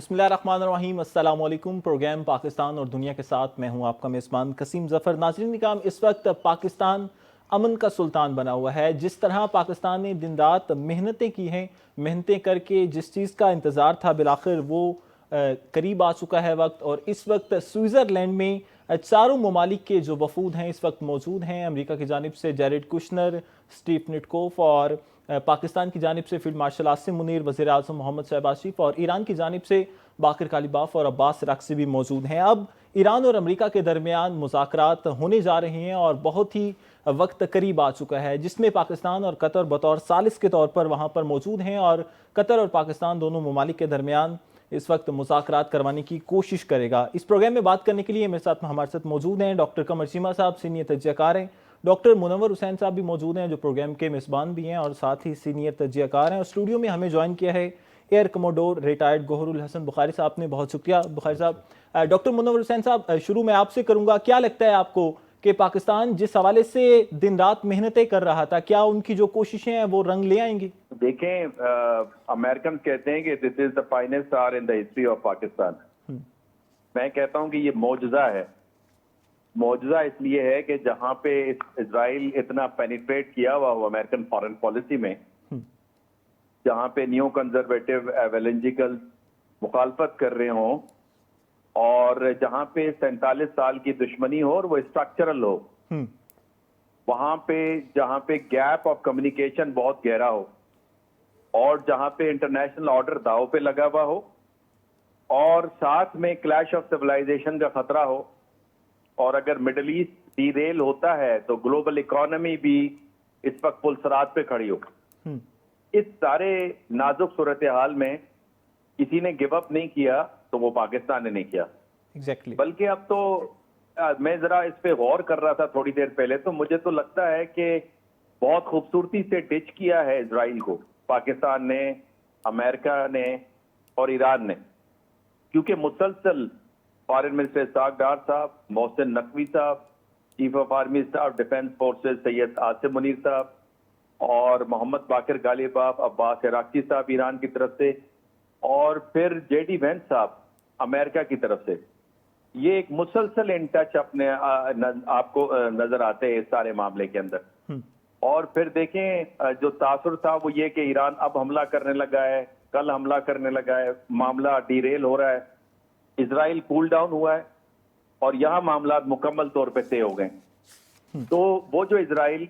بسم اللہ الرحمن الرحیم، السلام علیکم۔ پروگرام پاکستان اور دنیا کے ساتھ میں ہوں آپ کا میزبان قسیم ظفر۔ ناظرین کرام، اس وقت پاکستان امن کا سلطان بنا ہوا ہے۔ جس طرح پاکستان نے دن رات محنتیں کی ہیں، محنتیں کر کے جس چیز کا انتظار تھا بالآخر وہ قریب آ چکا ہے وقت، اور اس وقت سوئٹزرلینڈ میں چاروں ممالک کے جو وفود ہیں اس وقت موجود ہیں۔ امریکہ کی جانب سے جیریڈ کشنر، اسٹیو نٹکوف، اور پاکستان کی جانب سے فیلڈ مارشل عاصم منیر، وزیر اعظم محمد شہباز شریف، اور ایران کی جانب سے باقر کالیباف اور عباس راکسی بھی موجود ہیں۔ اب ایران اور امریکہ کے درمیان مذاکرات ہونے جا رہے ہیں اور بہت ہی وقت قریب آ چکا ہے، جس میں پاکستان اور قطر بطور ثالث کے طور پر وہاں پر موجود ہیں، اور قطر اور پاکستان دونوں ممالک کے درمیان اس وقت مذاکرات کروانے کی کوشش کرے گا۔ اس پروگرام میں بات کرنے کے لیے ہمارے ساتھ موجود ہیں ڈاکٹر قمر چیمہ صاحب، سینئر تجزیہ کار ہیں، ڈاکٹر منور حسین صاحب بھی موجود ہیں جو پروگرام کے میزبان بھی ہیں اور ساتھ ہی سینئر تجزیہ کار ہیں، اور اسٹوڈیو میں ہمیں جوائن کیا ہے ایئر کموڈور ریٹائرڈ گوہر الحسن بخاری صاحب نے۔ بہت شکریہ بخاری صاحب۔ ڈاکٹر منور حسین صاحب، شروع میں آپ سے کروں گا، کیا لگتا ہے آپ کو کہ پاکستان جس حوالے سے دن رات محنتیں کر رہا تھا، کیا ان کی جو کوششیں ہیں وہ رنگ لے آئیں گی؟ دیکھیں، امریکن کہتے ہیں کہ this is the finest hour in the history of Pakistan. میں کہتا ہوں کہ یہ معجزہ ہے۔ معجزہ اس لیے ہے کہ جہاں پہ اسرائیل اتنا پینیٹریٹ کیا ہوا ہو امریکن فارن پالیسی میں، جہاں پہ نیو کنزرویٹو ایویلنجیکل مخالفت کر رہے ہوں، اور جہاں پہ 47 سال کی دشمنی ہو اور وہ اسٹرکچرل ہو، وہاں پہ جہاں پہ گیپ آف کمیونیکیشن بہت گہرا ہو، اور جہاں پہ انٹرنیشنل آرڈر داؤ پہ لگا ہوا ہو، اور ساتھ میں کلیش آف سیولائزیشن کا خطرہ ہو، اور اگر مڈل ایسٹ ڈی ریل ہوتا ہے تو گلوبل اکانومی بھی اس وقت پلسرات پہ کھڑی ہو۔ اس سارے نازک صورتحال میں کسی نے گیو اپ نہیں کیا تو وہ پاکستان نے نہیں کیا۔ بلکہ اب تو میں ذرا اس پہ غور کر رہا تھا تھوڑی دیر پہلے، تو مجھے تو لگتا ہے کہ بہت خوبصورتی سے ڈچ کیا ہے اسرائیل کو پاکستان نے، امریکہ نے اور ایران نے، کیونکہ مسلسل فارن منسٹر اسحاق ڈار صاحب، محسن نقوی صاحب، chief of army staff defence forces Syed Asim Munir صاحب، اور محمد باقر غالباف، عباس راکسی صاحب ایران کی طرف سے، اور پھر جے ڈی وینس صاحب امریکہ کی طرف سے، یہ ایک مسلسل ان ٹچ اپنے آپ کو نظر آتے ہیں اس سارے معاملے کے اندر۔ اور پھر دیکھیں جو تاثر تھا وہ یہ کہ ایران اب حملہ کرنے لگا ہے، کل حملہ کرنے لگا ہے، معاملہ ڈی ریل ہو رہا ہے، اسرائیل کول ڈاؤن ہوا ہے، اور یہاں معاملات مکمل طور پہ طے ہو گئے۔ تو وہ جو اسرائیل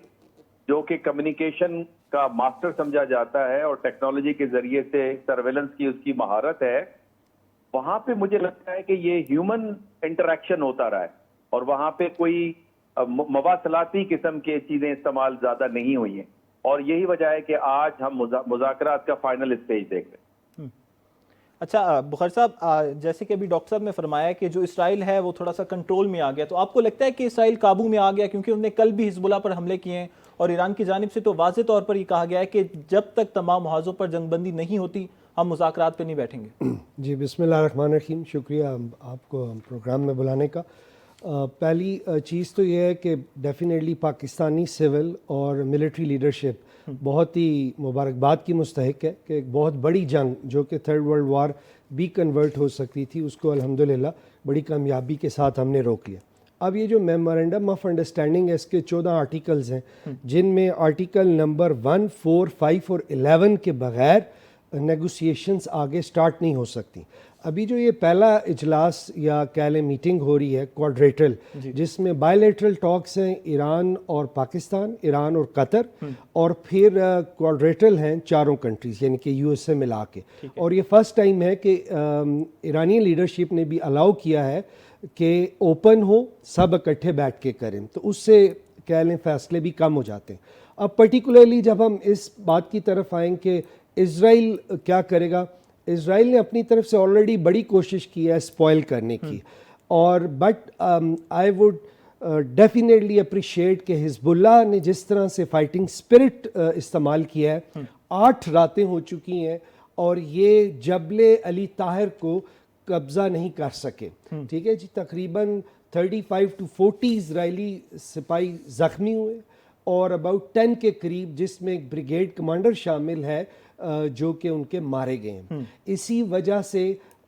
جو کہ کمیونیکیشن کا ماسٹر سمجھا جاتا ہے اور ٹیکنالوجی کے ذریعے سے سرویلنس کی اس کی مہارت ہے، وہاں پہ مجھے لگتا ہے کہ یہ ہیومن انٹریکشن ہوتا رہا ہے، اور وہاں پہ کوئی مواصلاتی قسم کی چیزیں استعمال زیادہ نہیں ہوئی ہیں، اور یہی وجہ ہے کہ آج ہم مذاکرات کا فائنل اسٹیج دیکھ رہے ہیں۔ اچھا بخاری صاحب، جیسے کہ ابھی ڈاکٹر صاحب نے فرمایا کہ جو اسرائیل ہے وہ تھوڑا سا کنٹرول میں آ گیا، تو آپ کو لگتا ہے کہ اسرائیل قابو میں آ گیا؟ کیونکہ انہوں نے کل بھی حزب اللہ پر حملے کیے ہیں، اور ایران کی جانب سے تو واضح طور پر یہ کہا گیا ہے کہ جب تک تمام محاذوں پر جنگ بندی نہیں ہوتی ہم مذاکرات پہ نہیں بیٹھیں گے۔ جی بسم اللہ الرحمن الرحیم، شکریہ آپ کو پروگرام میں بلانے کا۔ پہلی چیز تو یہ ہے کہ ڈیفینیٹلی پاکستانی سول اور ملٹری لیڈرشپ بہت ہی مبارکباد کی مستحق ہے کہ ایک بہت بڑی جنگ جو کہ تھرڈ ورلڈ وار بھی کنورٹ ہو سکتی تھی، اس کو الحمدللہ بڑی کامیابی کے ساتھ ہم نے روک لیا۔ اب یہ جو میمورنڈم آف انڈرسٹینڈنگ ہے، اس کے 14 آرٹیکلز ہیں، جن میں آرٹیکل نمبر 1، 4، 5 اور 11 کے بغیر نیگوسیشنز آگے سٹارٹ نہیں ہو سکتی۔ ابھی جو یہ پہلا اجلاس یا کہہ لیں میٹنگ ہو رہی ہے کوارڈریٹرل، جس میں بائیلیٹرل ٹاکس ہیں ایران اور پاکستان، ایران اور قطر، اور پھر کوارڈریٹرل ہیں چاروں کنٹریز یعنی کہ یو ایس اے ملا کے، اور یہ فرسٹ ٹائم ہے کہ ایرانی لیڈرشپ نے بھی الاؤ کیا ہے کہ اوپن ہو، سب اکٹھے بیٹھ کے کریں، تو اس سے کہہ لیں فیصلے بھی کم ہو جاتے ہیں۔ اب پرٹیکولرلی جب ہم اس بات کی طرف آئیں کہ اسرائیل کیا کرے گا، اسرائیل نے اپنی طرف سے آلریڈی بڑی کوشش کی ہے اسپوائل کرنے کی، اور but I would definitely appreciate کہ حزب اللہ نے جس طرح سے فائٹنگ اسپرٹ استعمال کیا ہے، 8 راتیں ہو چکی ہیں اور یہ جبل علی طاہر کو قبضہ نہیں کر سکے۔ ٹھیک ہے جی، تقریباً 35 to 40 اسرائیلی سپاہی زخمی ہوئے، اور اباؤٹ 10 کے قریب، جس میں ایک بریگیڈ کمانڈر شامل ہے جو کہ ان کے مارے گئے ہیں۔ اسی وجہ سے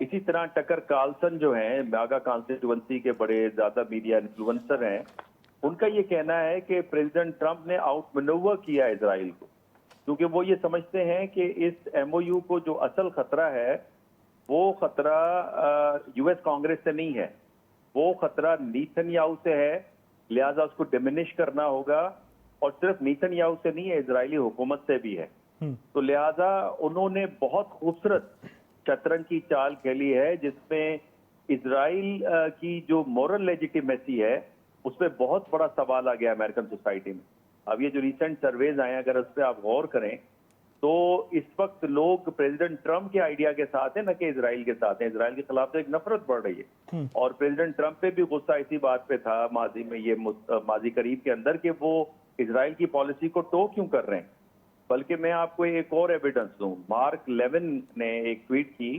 اسی طرح ٹکر کارلسن جو ہیں میگا کانسٹیٹوئنسی کے بڑے زیادہ میڈیا انفلوئنسر ہیں، ان کا یہ کہنا ہے کہ پریزیڈنٹ ٹرمپ نے آؤٹ مینوور کیا اسرائیل کو، کیونکہ وہ یہ سمجھتے ہیں کہ اس ایم او یو کو جو اصل خطرہ ہے وہ خطرہ یو ایس کانگریس سے نہیں ہے، وہ خطرہ نیتن یاہو سے ہے، لہٰذا اس کو ڈیمینش کرنا ہوگا، اور صرف نیتن یاہو سے نہیں ہے، اسرائیلی حکومت سے بھی ہے۔ تو لہٰذا انہوں نے بہت خوبصورت شطرنج کی چال کھیلی ہے جس میں اسرائیل کی جو مورل لیجیٹیمیسی ہے اس پہ بہت بڑا سوال آ گیا امریکن سوسائٹی میں۔ اب یہ جو ریسنٹ سرویز آئے ہیں اگر اس پہ آپ غور کریں تو اس وقت لوگ پریزیڈنٹ ٹرمپ کے آئیڈیا کے ساتھ ہیں نہ کہ اسرائیل کے ساتھ ہیں، اسرائیل کے خلاف تو ایک نفرت بڑھ رہی ہے، اور پریزیڈنٹ ٹرمپ پہ بھی غصہ اسی بات پہ تھا ماضی میں، یہ ماضی قریب کے اندر، کہ وہ اسرائیل کی پالیسی کو ٹو کیوں کر رہے ہیں۔ بلکہ میں آپ کو ایک اور ایویڈنس دوں، مارک لیون نے ایک ٹویٹ کی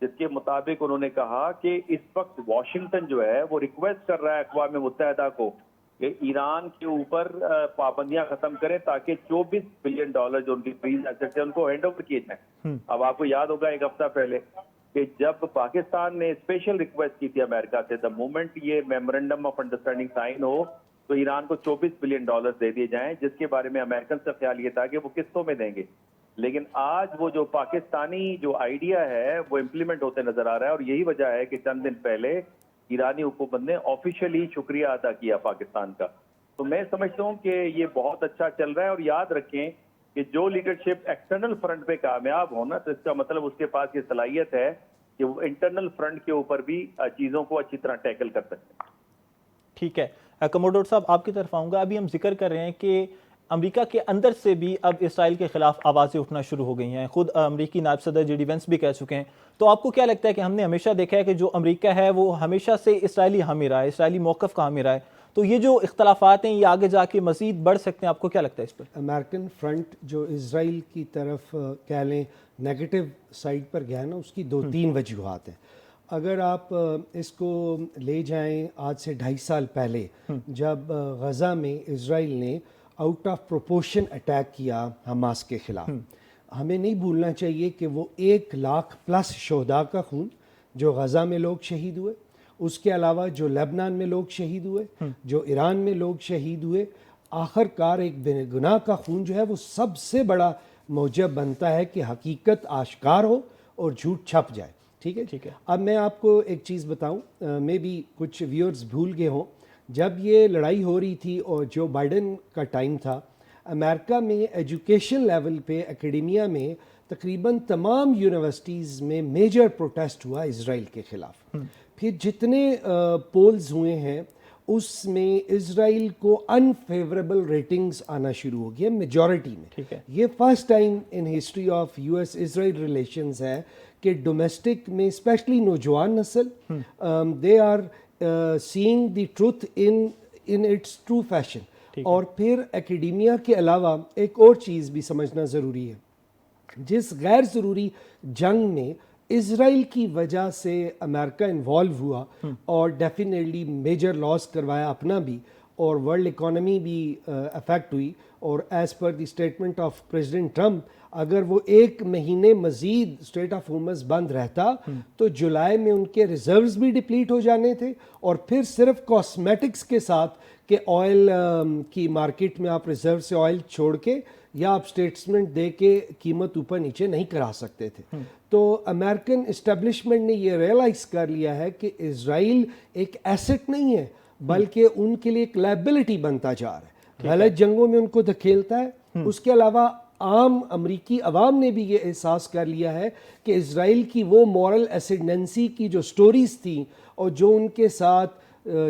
جس کے مطابق انہوں نے کہا کہ اس وقت واشنگٹن جو ہے وہ ریکویسٹ کر رہا ہے اقوام متحدہ کو کہ ایران کے اوپر پابندیاں ختم کریں تاکہ $24 بلین جو ان کی فریز ایسٹ ہے ان کو ہینڈ اوور کیے جائیں۔ اب آپ کو یاد ہوگا ایک ہفتہ پہلے کہ جب پاکستان نے اسپیشل ریکویسٹ کی تھی امریکہ سے، دا مومنٹ یہ میمورنڈم آف انڈرسٹینڈنگ سائن ہو تو ایران کو $24 بلین دے دیے جائیں، جس کے بارے میں امریکن سے خیال یہ تھا کہ وہ قسطوں میں دیں گے۔ لیکن آج وہ جو پاکستانی جو آئیڈیا ہے وہ امپلیمنٹ ہوتے نظر آ رہا ہے، اور یہی وجہ ہے کہ چند دن پہلے ایرانی حکومت نے آفیشیلی شکریہ ادا کیا پاکستان کا۔ تو میں سمجھتا ہوں کہ یہ بہت اچھا چل رہا ہے، اور یاد رکھیں کہ جو لیڈرشپ ایکسٹرنل فرنٹ پہ کامیاب ہونا تو اس کا مطلب اس کے پاس یہ صلاحیت ہے کہ وہ انٹرنل فرنٹ کے اوپر بھی چیزوں کو اچھی طرح ٹیکل کر سکتے ہیں۔ ٹھیک ہے کموڈور صاحب، آپ کی طرف آؤں گا۔ ابھی ہم ذکر کر رہے ہیں کہ امریکہ کے اندر سے بھی اب اسرائیل کے خلاف آوازیں اٹھنا شروع ہو گئی ہیں، خود امریکی نائب صدر جے ڈی وینس بھی کہہ چکے ہیں۔ تو آپ کو کیا لگتا ہے کہ ہم نے ہمیشہ دیکھا ہے کہ جو امریکہ ہے وہ ہمیشہ سے اسرائیلی حامی رہا ہے، اسرائیلی موقف کا حامی رہا ہے، تو یہ جو اختلافات ہیں یہ آگے جا کے مزید بڑھ سکتے ہیں؟ آپ کو کیا لگتا ہے اس پر؟ امریکن فرنٹ جو اسرائیل کی طرف کہہ لیں نیگیٹو سائڈ پر گیا نا، اس کی 2-3 وجوہات ہیں۔ اگر آپ اس کو لے جائیں آج سے 2.5 سال پہلے جب غزہ میں اسرائیل نے آؤٹ آف پروپورشن اٹیک کیا حماس کے خلاف، ہمیں نہیں بھولنا چاہیے کہ وہ 1 لاکھ پلس شہداء کا خون جو غزہ میں لوگ شہید ہوئے، اس کے علاوہ جو لبنان میں لوگ شہید ہوئے، جو ایران میں لوگ شہید ہوئے، آخر کار ایک بے گناہ کا خون جو ہے وہ سب سے بڑا موجب بنتا ہے کہ حقیقت آشکار ہو اور جھوٹ چھپ جائے۔ ٹھیک ہے۔ اب میں آپ کو ایک چیز بتاؤں، میں بھی کچھ ویورز بھول گئے ہوں، جب یہ لڑائی ہو رہی تھی اور جو بائیڈن کا ٹائم تھا، امریکہ میں ایجوکیشن لیول پہ اکیڈمیا میں تقریباً تمام یونیورسٹیز میں میجر پروٹیسٹ ہوا اسرائیل کے خلاف۔ پھر جتنے پولز ہوئے ہیں اس میں اسرائیل کو انفیوریبل ریٹنگز آنا شروع ہو گئی میجورٹی میں۔ یہ first time in history of US Israel اسرائیل ریلیشنز ہے کہ ڈومیسٹک میں اسپیشلی نوجوان نسل they are seeing the truth in its true fashion. اور پھر اکیڈیمیا کے علاوہ ایک اور چیز بھی سمجھنا ضروری ہے، جس غیر ضروری جنگ میں اسرائیل کی وجہ سے امریکہ انوالو ہوا اور ڈیفینیٹلی میجر لاس کروایا اپنا بھی، اور ورلڈ اکانومی بھی افیکٹ ہوئی، اور as per the statement of president Trump اگر وہ 1 مہینے مزید اسٹریٹ آف ہارمز بند رہتا تو جولائی میں ان کے ریزروز بھی ڈپلیٹ ہو جانے تھے، اور پھر صرف کاسمیٹکس کے ساتھ کہ آئل کی مارکیٹ میں آپ ریزرو سے آئل چھوڑ کے یا آپ اسٹیٹمنٹ دے کے قیمت اوپر نیچے نہیں کرا سکتے تھے۔ تو امریکن اسٹیبلشمنٹ نے یہ ریئلائز کر لیا ہے کہ اسرائیل ایک ایسٹ نہیں ہے بلکہ ان کے لیے ایک لائبلٹی بنتا جا رہا ہے، غلط جنگوں میں ان کو دھکیلتا ہے۔ اس کے علاوہ عام امریکی عوام نے بھی یہ احساس کر لیا ہے کہ اسرائیل کی وہ مورل ایسیڈنسی کی جو سٹوریز تھیں اور جو ان کے ساتھ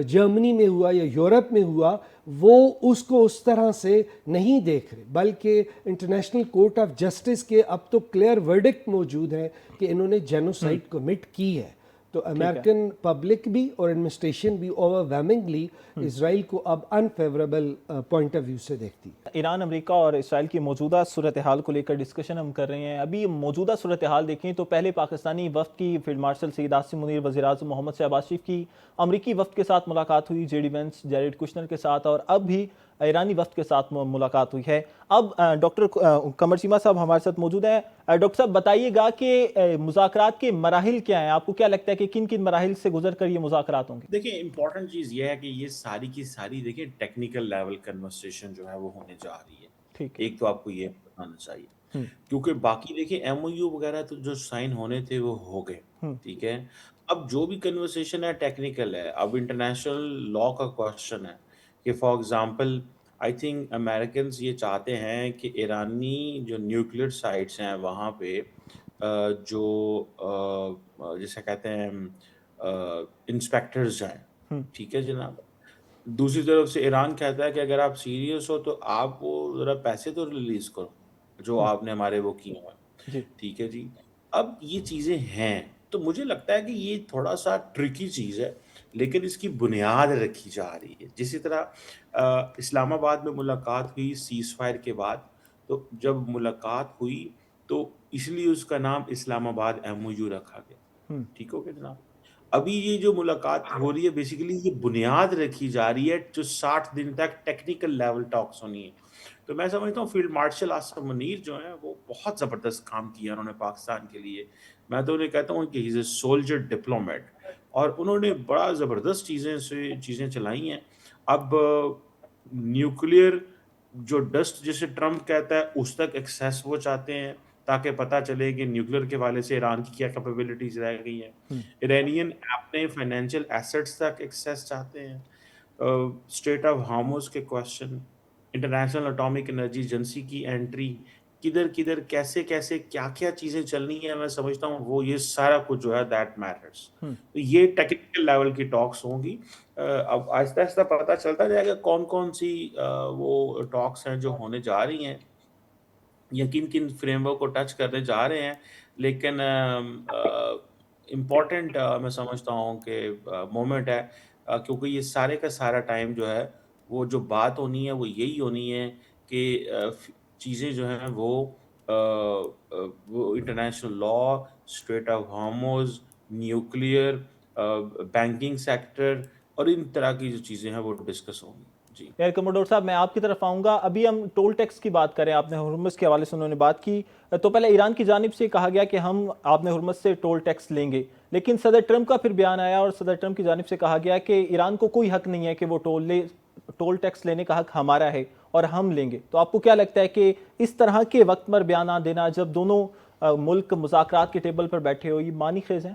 جرمنی میں ہوا یا یورپ میں ہوا، وہ اس کو اس طرح سے نہیں دیکھ رہے، بلکہ انٹرنیشنل کورٹ آف جسٹس کے اب تو کلیئر ورڈکٹ موجود ہے کہ انہوں نے جینوسائیڈ کمٹ کی ہے۔ تو امریکن پبلک بھی اور ایڈمنسٹریشن بھی اوورویلمنگلی اسرائیل کو اب انفیوریبل پوائنٹ آف ویو سے دیکھتی ہے۔ ایران، امریکہ اور اسرائیل کی موجودہ صورتحال کو لے کر ڈسکشن ہم کر رہے ہیں۔ ابھی موجودہ صورتحال دیکھیں تو پہلے پاکستانی وفد کی فیلڈ مارشل سید عاصم منیر، وزیر اعظم محمد شہباز شریف کی امریکی وفد کے ساتھ ملاقات ہوئی، جے ڈی وینس، جیریڈ کشنر کے ساتھ، اور اب بھی ایرانی وفد کے ساتھ ملاقات ہوئی ہے. اب ڈاکٹر قمر چیمہ صاحب ہمارے ساتھ موجود ہیں. ڈاکٹر صاحب بتائیے گا کہ مذاکرات کے مراحل کیا ہیں؟ آپ کو کیا لگتا ہے کہ کن کن مراحل سے گزر کر یہ مذاکرات ہوں گے؟ دیکھیں امپورٹنٹ چیز یہ ہے کہ یہ ساری کی ساری دیکھیں ٹیکنیکل لیول کنورسیشن جو ہے وہ ہونے جا رہی ہے. ٹھیک ہے. ایک تو آپ کو یہ بتانا چاہیے کیونکہ باقی دیکھیں ایم او یو وغیرہ تو جو سائن ہونے تھے وہ ہو گئے. ٹھیک ہے. اب جو بھی کنورسیشن ہے ٹیکنیکل ہے. اب انٹرنیشنل لا کا کوشچن ہے کہ for example I think Americans یہ چاہتے ہیں کہ ایرانی جو نیوکلیئر سائٹس ہیں وہاں پہ جو جیسے کہتے ہیں انسپیکٹرز جائیں. ٹھیک ہے جناب. دوسری طرف سے ایران کہتا ہے کہ اگر آپ سیریس ہو تو آپ وہ ذرا پیسے تو ریلیز کرو جو آپ نے ہمارے وہ کیے ہیں. ٹھیک ہے جی. اب یہ چیزیں ہیں تو مجھے لگتا ہے کہ یہ تھوڑا سا ٹرکی چیز ہے لیکن اس کی بنیاد رکھی جا رہی ہے. جسی طرح اسلام آباد میں ملاقات ہوئی سیز فائر کے بعد, تو جب ملاقات ہوئی تو اس لیے اس کا نام اسلام آباد ایم او یو رکھا گیا. ٹھیک ہو گیا جناب. ابھی یہ جو ملاقات ہو رہی ہے بیسیکلی یہ بنیاد رکھی جا رہی ہے جو 60 دن تک ٹیکنیکل لیول ٹاکس ہونی ہے. تو میں سمجھتا ہوں فیلڈ مارشل آصف منیر جو ہیں وہ بہت زبردست کام کیا انہوں نے پاکستان کے لیے. میں تو انہیں کہتا ہوں کہ ہی از اے سولجر ڈپلومیٹ اور انہوں نے بڑا زبردست چیزیں چلائی ہیں. اب نیوکلیئر جو ڈسٹ جسے ٹرمپ کہتا ہے اس تک ایکسیس وہ چاہتے ہیں تاکہ پتہ چلے کہ نیوکلیئر کے والے سے ایران کی کیا کیپیبلٹیز رہ گئی ہیں. ایرانین اپنے فائنینشیل ایسٹس تک ایکسیس چاہتے ہیں. اسٹریٹ آف ہارموز کے question, international atomic energy agency کی انٹری, کدھر کیسے کیا چیزیں چلنی ہیں, میں سمجھتا ہوں وہ یہ سارا کچھ جو ہے دیٹ میٹرز. تو یہ ٹیکنیکل لیول کی ٹاکس ہوں گی. اب آہستہ آہستہ پتہ چلتا جائے گا کون سی وہ ٹاکس ہیں جو ہونے جا رہی ہیں یا کن فریم ورک کو ٹچ کرنے جا رہے ہیں. لیکن امپورٹنٹ میں سمجھتا ہوں کہ مومنٹ ہے کیونکہ یہ سارے کا سارا ٹائم جو ہے وہ جو بات ہونی ہے وہ یہی ہونی ہے کہ چیزیں جو ہیں وہ international law, strait of Hormuz, nuclear, banking sector اور ان طرح کی جو چیزیں ہیں وہ ڈسکس ہوں گی. جی کموڈور صاحب میں آپ کی طرف آؤں گا. ابھی ہم ٹول ٹیکس کی بات کریں, آپ نے ہرمز کے حوالے سے انہوں نے بات کی, تو پہلے ایران کی جانب سے کہا گیا کہ آپ نے ہرمز سے ٹول ٹیکس لیں گے, لیکن صدر ٹرمپ کا پھر بیان آیا اور صدر ٹرمپ کی جانب سے کہا گیا کہ ایران کو کوئی حق نہیں ہے کہ وہ ٹول ٹیکس لینے کا حق ہمارا ہے اور ہم لیں گے. تو آپ کو کیا لگتا ہے کہ اس طرح کے وقت پر بیانات دینا جب دونوں ملک مذاکرات کے ٹیبل پر بیٹھے ہو یہ معنی خیز ہیں؟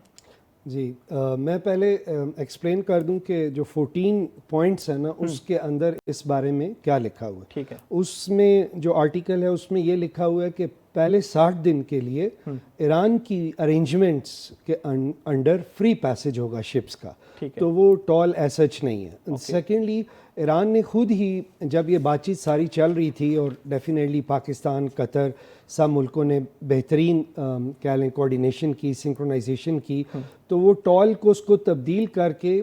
جی میں پہلے ایکسپلین کر دوں کہ جو 14 پوائنٹس ہیں نا اس کے اندر اس بارے میں کیا لکھا ہوا ہے. ٹھیک ہے. اس میں جو آرٹیکل ہے اس میں یہ لکھا ہوا ہے کہ پہلے 60 دن کے لیے ایران کی ارینجمنٹس کے انڈر فری پیسج ہوگا شپس کا, تو وہ ٹول ایز سچ نہیں ہے. سیکنڈلی ایران نے خود ہی جب یہ بات چیت ساری چل رہی تھی اور ڈیفینیٹلی پاکستان, قطر, سب ملکوں نے بہترین کہہ لیں کوآرڈینیشن کی, سنکرونائزیشن کی, تو وہ ٹول کو اس کو تبدیل کر کے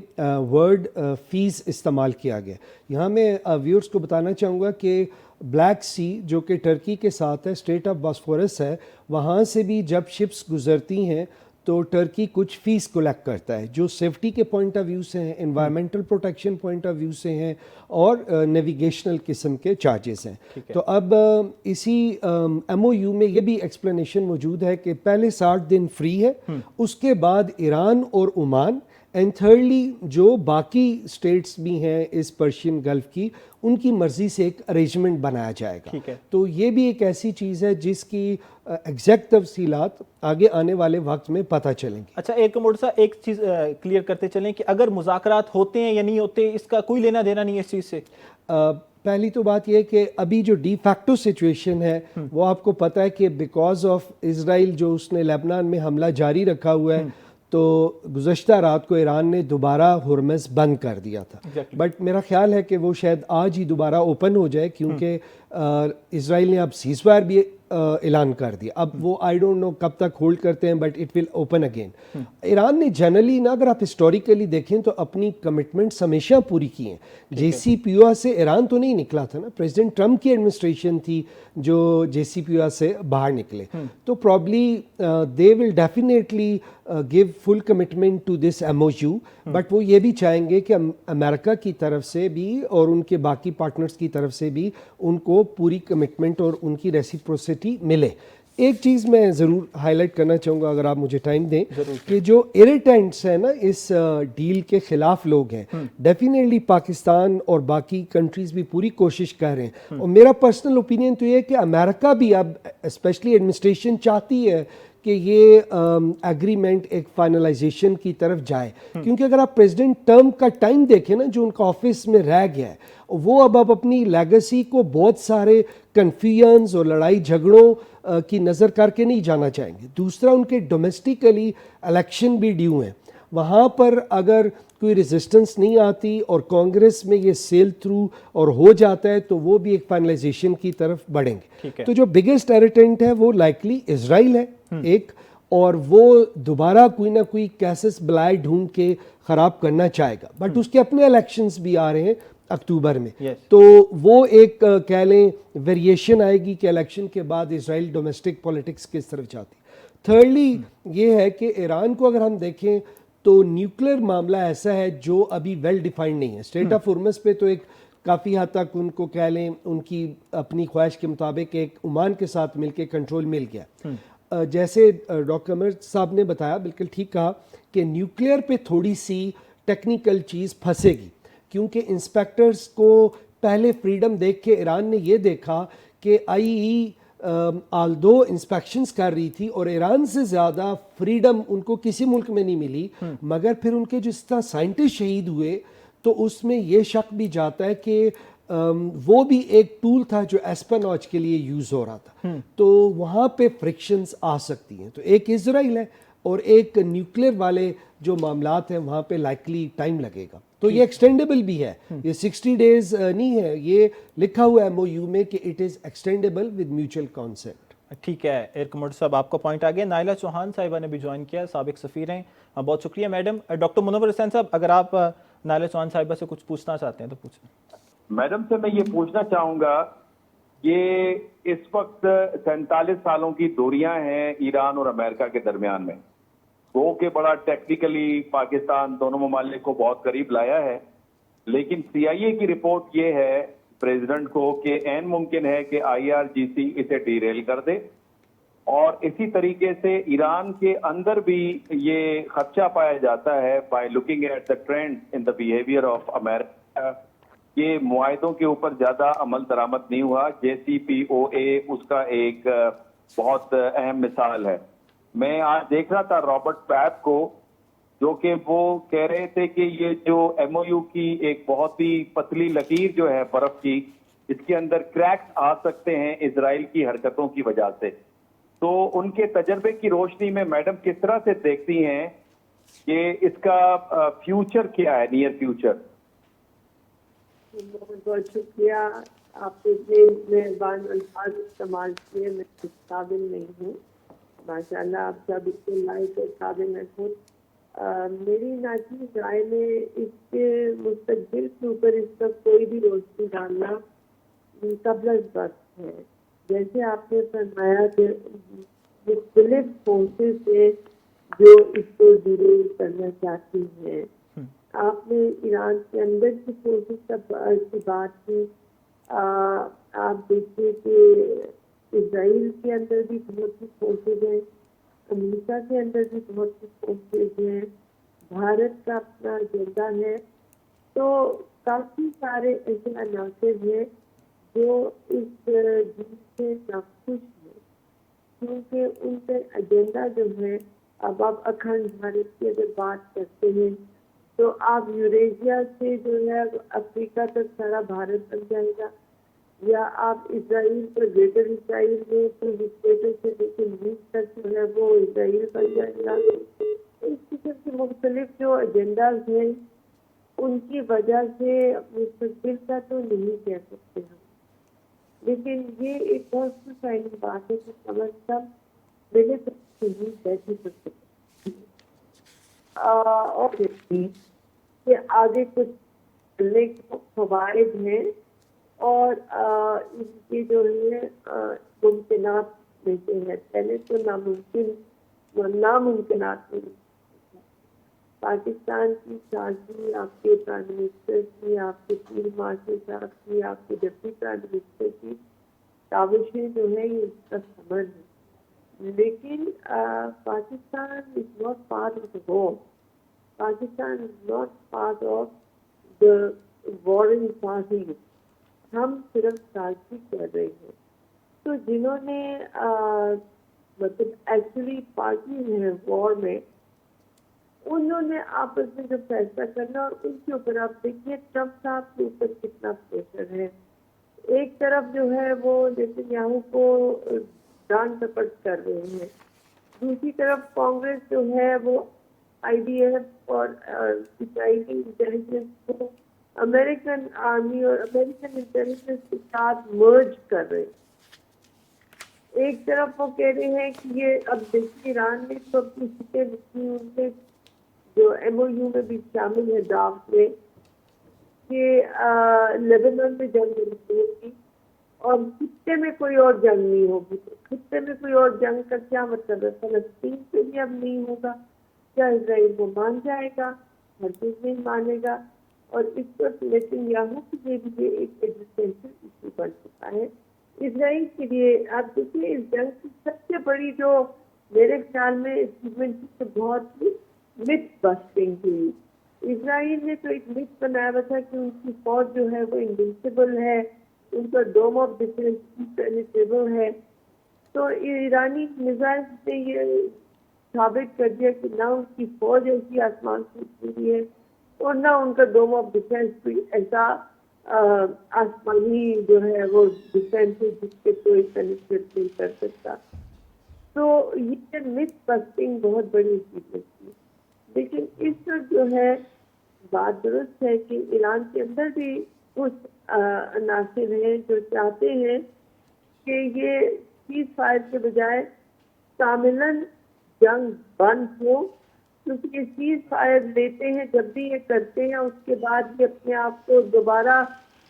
ورڈ فیس استعمال کیا گیا. یہاں میں ویورز کو بتانا چاہوں گا کہ بلیک سی جو کہ ٹرکی کے ساتھ ہے, اسٹریٹ آف باسفورس ہے, وہاں سے بھی جب شپس گزرتی ہیں تو ٹرکی کچھ فیس کلیکٹ کرتا ہے جو سیفٹی کے پوائنٹ آف ویو سے ہیں, environmental protection point of view سے ہیں اور نیویگیشنل قسم کے چارجز ہیں. تو اب اسی ایم او یو میں یہ بھی ایکسپلینیشن موجود ہے کہ پہلے 60 دن فری ہے, اس کے بعد ایران اور عمان, اینڈ تھرڈلی جو باقی اسٹیٹس بھی ہیں اس پرشین گلف کی, ان کی مرضی سے ایک ارینجمنٹ بنایا جائے گا. تو یہ بھی ایک ایسی چیز ہے جس کی ایگزیکٹ تفصیلات آگے آنے والے وقت میں پتہ چلیں گی. اچھا ایک کموڈر صاحب ایک چیز کلیئر کرتے چلیں کہ اگر مذاکرات ہوتے ہیں یا نہیں ہوتے اس کا کوئی لینا دینا نہیں ہے اس چیز سے. پہلی تو بات یہ ہے کہ ابھی جو ڈی فیکٹو سچویشن ہے وہ آپ کو پتہ ہے کہ بیکاز آف اسرائیل جو اس نے لیبنان میں حملہ جاری رکھا ہوا ہے, تو گزشتہ رات کو ایران نے دوبارہ ہرمز بند کر دیا تھا. بٹ میرا خیال ہے کہ وہ شاید آج ہی دوبارہ اوپن ہو جائے کیونکہ اسرائیل نے اب سیز فائر بھی اعلان کر دیا. اب وہ آئی ڈونٹ نو کب تک ہولڈ کرتے ہیں, but it will open again. Iran نے جنرلی نا اگر آپ ہسٹوریکلی دیکھیں تو اپنی کمٹمنٹس ہمیشہ پوری کی ہیں. جے سی پی او سے ایران تو نہیں نکلا تھا نا, پریزیڈنٹ ٹرمپ کی ایڈمنسٹریشن تھی جو جے سی پی او سے باہر نکلے. تو probably they will definitely give full commitment to this MOU, but وہ یہ بھی چاہیں گے کہ امریکہ کی طرف سے بھی اور ان کے باقی پارٹنرز کی طرف سے بھی ان کو پوری کمٹمنٹ اور ان کی ریسیپروسٹی ملے. ایک چیز میں ضرور ہائی لائٹ کرنا چاہوں گا اگر آپ مجھے ٹائم دیں, کہ جو اریٹینٹس ہیں نا اس ڈیل کے خلاف لوگ ہیں, ڈیفینیٹلی پاکستان اور باقی کنٹریز بھی پوری کوشش کر رہے ہیں. اور میرا پرسنل اوپینین تو یہ ہے کہ امریکہ بھی اب اسپیشلی ایڈمنسٹریشن چاہتی ہے کہ یہ ایگریمنٹ ایک فائنلائزیشن کی طرف جائے, کیونکہ اگر آپ پریزیڈنٹ ٹرم کا ٹائم دیکھیں نا جو ان کا آفس میں رہ گیا ہے, وہ اب اپنی لیگسی کو بہت سارے کنفیوژنز اور لڑائی جھگڑوں کی نظر کر کے نہیں جانا چاہیں گے. دوسرا ان کے ڈومیسٹکلی الیکشن بھی ڈیو ہیں, وہاں پر اگر کوئی ریزسٹنس نہیں آتی اور کانگریس میں یہ سیل تھرو اور ہو جاتا ہے تو وہ بھی ایک فائنلائزیشن کی طرف بڑھیں گے. تو جو بگیسٹ ایریٹنٹ ہے وہ لائکلی اسرائیل ہے ایک, اور وہ دوبارہ کوئی نہ کوئی کیسس بلائے ڈھونڈ کے خراب کرنا چاہے گا. بٹ اس کے اپنے الیکشنز بھی آ رہے ہیں اکتوبر میں, تو وہ ایک کہہ لیں ویریشن آئے گی کہ الیکشن کے بعد اسرائیل ڈومیسٹک پولیٹکس کس طرف جاتی. تھرڈلی یہ ہے کہ ایران کو اگر ہم دیکھیں تو نیوکلیر معاملہ ایسا ہے جو ابھی ویل ڈیفائنڈ نہیں ہے. اسٹریٹ آف ہورمز پہ تو ایک کافی حد تک ان کو کہہ لیں ان کی اپنی خواہش کے مطابق ایک عمان کے ساتھ مل کے کنٹرول مل گیا. جیسے ڈاکٹر عمر صاحب نے بتایا, بالکل ٹھیک کہا کہ نیوکلیئر پہ تھوڑی سی ٹیکنیکل چیز پھنسے گی, کیونکہ انسپیکٹرز کو پہلے فریڈم دیکھ کے ایران نے یہ دیکھا کہ آئی ای آلدو انسپیکشنز کر رہی تھی اور ایران سے زیادہ فریڈم ان کو کسی ملک میں نہیں ملی, مگر پھر ان کے جس طرح سائنٹسٹ شہید ہوئے تو اس میں یہ شک بھی جاتا ہے کہ وہ بھی ایک ٹول تھا جو ایسپیناج کے لیے یوز ہو رہا تھا. تو وہاں پہ فرکشنز آ سکتی ہیں. تو ایک اسرائیل ہے اور ایک نیوکلیر والے جو معاملات ہیں وہاں پہ لائکلی ٹائم لگے گا. تو یہ ایکسٹینڈیبل بھی ہے, یہ 60 days نہیں ہے, یہ لکھا ہوا ہے MOU میں کہ it is extensible with mutual consent. ٹھیک ہے ایرک مر صاحب, آپ کا پوائنٹ آ گیا. نائلہ چوہان صاحبہ نے بھی جوائن کیا, سابق سفیر ہیں, بہت شکریہ میڈم. ڈاکٹر منور حسین صاحب, اگر آپ نائلہ چوہان صاحبہ سے کچھ پوچھنا چاہتے ہیں تو پوچھیں. میڈم سے میں یہ پوچھنا چاہوں گا, یہ اس وقت 47 سالوں کی دوریاں ہیں ایران اور امریکہ کے درمیان میں, وہ کہ بڑا ٹیکنیکلی پاکستان دونوں ممالک کو بہت قریب لایا ہے, لیکن CIA کی رپورٹ یہ ہے پریزیڈنٹ کو کہ عین ممکن ہے کہ IRGC اسے ڈیریل کر دے. اور اسی طریقے سے ایران کے اندر بھی یہ خدشہ پایا جاتا ہے by looking at the trend in the behaviour of America, یہ معاہدوں کے اوپر زیادہ عمل درآمد نہیں ہوا. JCPOA اس کا ایک بہت اہم مثال ہے. میں آج دیکھ رہا تھا رابرٹ پیپ کو, جو کہ وہ کہہ رہے تھے کہ یہ جو MOU کی ایک بہت ہی پتلی لکیر جو ہے برف کی, اس کے اندر کریکس آ سکتے ہیں اسرائیل کی حرکتوں کی وجہ سے. تو ان کے تجربے کی روشنی میں میڈم کس طرح سے دیکھتی ہیں کہ اس کا فیوچر کیا ہے, نیئر فیوچر؟ بہت بہت شکریہ, آپ نے اتنے مہربان الفاظ استعمال کیے, میں اس قابل نہیں ہوں. ماشاءاللہ آپ سب اس کے لائق اور قابل ہیں خود. میری ناچیز رائے میں اس کے مستقبل کے اوپر اس کا کوئی بھی روشنی ڈالنا قبل از وقت ہے. جیسے آپ نے فرمایا کہ مختلف فورسز ہیں جو اس کو ڈیریل کرنا چاہتی ہیں. آپ نے ایران کے اندر کی فورسز کی بات کی. آپ دیکھیے کہ اسرائیل کے اندر بھی بہت سی فورسز ہیں, امریکہ کے اندر بھی بہت سی فورسز ہیں, بھارت کا اپنا ایجنڈا ہے. تو کافی سارے ایسے عناصر ہیں جو اس جیت سے ناخوش ہیں, کیونکہ ان کا ایجنڈا جو ہے, اب آپ اکھنڈ بھارت کی اگر بات کرتے ہیں تو آپ یوریشیا سے جو ہے افریقہ تک سارا بھارت بن جائے گا, یا آپ اسرائیل کو گریٹر اسرائیل میں کچھ اسٹیٹوں سے لے کے نیوز تک جو ہے وہ اسرائیل بن جائے گا. اس قسم کے مختلف جو ایجنڈاز ہیں ان کی وجہ سے مستقبل کا تو نہیں کہہ سکتے ہم, لیکن یہ ایک بہت سائنس بات ہے کہ کمر سب میرے سے ہی بیٹھی سکتے اور کہ آگے کچھ چلنے کے فوائد ہیں اور ان کی جو ہے ممکنات میں سے ہے. پہلے تو ناممکنات میں پاکستان کی سازی آپ کے پرائم منسٹر کی، آپ کے فیلڈ مارشل صاحب کی، آپ کے ڈپٹی پرائم منسٹر کی کاوشیں جو ہے یہ اس کا ثمر ہے. لیکن Pakistan is not part of the war. Pakistan is not part of the warring party. ہم صرف سازی کر رہے ہیں. تو جنہوں نے مطلب ایکچولی پارٹی ہیں وار میں، انہوں نے آپس میں جو فیصلہ کرنا، اور ان کے اوپر آپ دیکھیے ٹرمپ صاحب کے اوپر کتنا پریشر ہے. ایک طرف جو ہے وہ نیتنیاہو کو ڈانٹ ڈپٹ کر رہے ہیں، دوسری طرف کانگریس جو ہے وہ آئی ڈی ایف اور اسرائیلی انٹیلیجنس کو امریکن آرمی اور امریکن انٹیلیجنس کے ساتھ مرج کر رہے ہیں. ایک طرف وہ کہہ رہے ہیں کہ یہ اب دیکھیے ایران نے تو اپنی سیٹیں لکھی، ان سے جو ایم او یو میں بھی شامل ہے ڈافٹ میں، کہ لیبنان میں جنگ نہیں ہوگی اور خطے میں کوئی اور جنگ نہیں ہوگی. تو خطے میں کوئی اور جنگ کا کیا مطلب ہے؟ فلسطین پہ بھی اب نہیں ہوگا. کیا اسرائیل وہ مان جائے گا؟ ہرگز نہیں مانے گا. اور اس وقت نیتنیاہو کے لیے بھی یہ ایک ایگزسٹینشل ایشو بن چکا ہے. اسرائیل کے لیے آپ دیکھیے اس جنگ کی سب سے بڑی جو میرے خیال میں اچیومنٹ سے بہت متھ بسٹنگ ہوئی. اسرائیل نے تو ایک متھ بنایا ہوا تھا کہ ان کی فوج جو ہے وہ انوینسیبل ہے، ان کا ڈوم آف ڈیفینس پینیٹریبل ہے. تو ایرانی میزائل نے یہ ثابت کر دیا کہ نہ ان کی فوج ایسی آسمان سے اتری ہے اور نہ ان کا ڈوم آف ڈیفینس کوئی ایسا آسمانی جو ہے وہ ڈیفینس ہے جس کے کوئی پینیٹریٹ نہیں کر سکتا. تو یہ متھ بسٹنگ بہت بڑی چیز تھی. لیکن اس وقت جو ہے بات درست ہے کہ ایران کے اندر بھی کچھ عناصر ہیں جو چاہتے ہیں کہ یہ سیز فائر کے بجائے کاملاً جنگ بند ہو، کیونکہ یہ سیز فائر لیتے ہیں جب بھی یہ کرتے ہیں اس کے بعد یہ اپنے آپ کو دوبارہ